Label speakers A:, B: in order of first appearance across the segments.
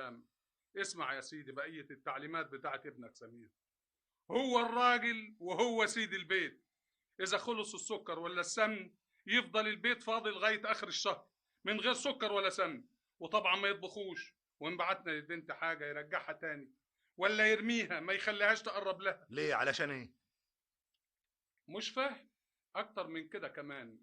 A: السلام، اسمع يا سيدي بقية التعليمات بتاعت ابنك سمير. هو الراجل وهو سيد البيت. إذا خلص السكر ولا السمن يفضل البيت فاضي لغاية آخر الشهر من غير سكر ولا سمن، وطبعا ما يطبخوش، وإن بعتنا للبنت حاجة يرجعها تاني ولا يرميها ما يخليهاش تقرب لها.
B: ليه؟ علشان ايه؟
A: مش فاهم. أكتر من كده كمان،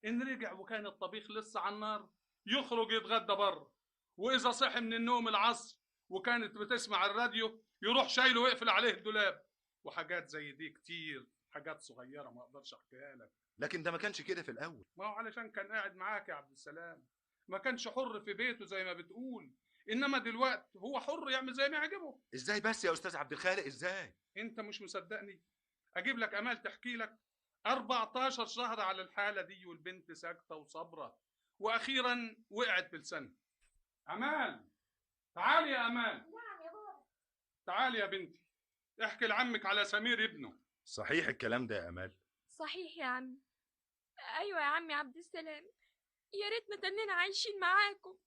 A: إن رجع وكان الطبيخ لسه على النار يخرج يتغدى بره، وإذا صحي من النوم العصر وكانت بتسمع الراديو يروح شايله ويقفل عليه الدولاب. وحاجات زي دي كتير، حاجات صغيرة ما أقدرش أحكيها لك.
B: لكن ده ما كانش كده في الاول.
A: ما هو علشان كان قاعد معاك يا عبد السلام، ما كانش حر في بيته زي ما بتقول، إنما دلوقتي هو حر يعمل زي ما يعجبه.
B: ازاي بس يا استاذ عبد الخالق؟ ازاي؟
A: أنت مش مصدقني؟ أجيب لك أمال تحكي لك. 14 شهر على الحالة دي والبنت ساكتة وصبرة، وأخيرا وقعت بلسانها. أمال، تعالي يا أمال.
C: نعم يا بابا.
A: تعالي يا بنتي، احكي لعمك على سمير ابنه.
B: صحيح الكلام ده يا امال؟
C: صحيح يا عمي. ايوه يا عمي عبد السلام، يا ريتنا تننا عايشين معاكم.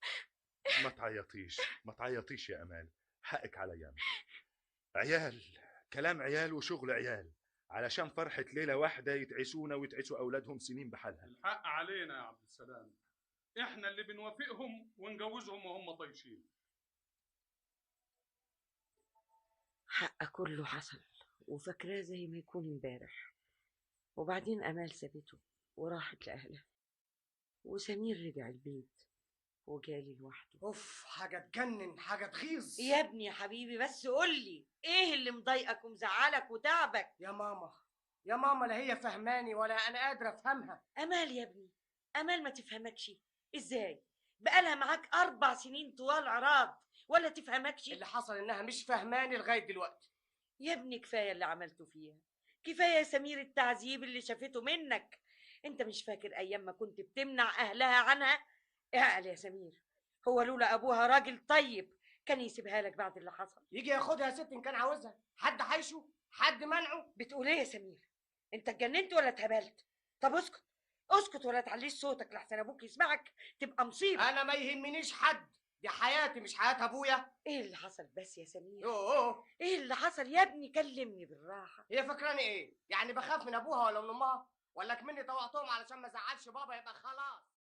B: ما تعيطيش ما تعيطيش يا امال، حقك عليا. عيال، كلام عيال وشغل عيال، علشان فرحة ليلة واحدة يتعسونا ويتعسوا أولادهم سنين بحالها.
A: الحق علينا يا عبد السلام، احنا اللي بنوافقهم ونجوزهم وهم طايشين.
D: حق كله حصل وفاكراه زي ما يكون امبارح. وبعدين امال سابته وراحت لاهلها، وسمير رجع البيت وجالي لوحده.
E: اوف، حاجه تجنن، حاجه تغيظ.
D: يا ابني يا حبيبي بس قولي ايه اللي مضايقك ومزعلك وتعبك؟
E: يا ماما، يا ماما، لا هي فهماني ولا انا قادره افهمها.
D: امال يا ابني، امال ما تفهمكش ازاي؟ بقالها معاك 4 سنين طوال عراض ولا تفهمكش؟
E: اللي حصل انها مش فهماني لغايه دلوقتي.
D: يا ابني كفايه اللي عملته فيها، كفايه يا سمير التعذيب اللي شافته منك. انت مش فاكر ايام ما كنت بتمنع اهلها عنها؟ اعقل يا سمير، هو لولا ابوها راجل طيب كان يسيبها لك بعد اللي حصل.
E: يجي ياخدها يا ست ان كان عاوزها، حد حيشه؟ حد منعه؟
D: بتقول ايه يا سمير؟ انت اتجننت ولا اتهبلت؟ طب اسكت، اسكت ولا تعليش صوتك لحسن ابوك يسمعك تبقى مصيبه.
E: انا ما يهمنيش حد، دي حياتي مش حياه ابويا.
D: ايه اللي حصل بس يا سمير؟
E: يوه،
D: ايه اللي حصل يا ابني؟ كلمني بالراحه.
E: هي فاكراني ايه؟ يعني بخاف من ابوها ولا من امها؟ ولا كمني طوعتهم علشان ما ازعلش بابا يبقى خلاص؟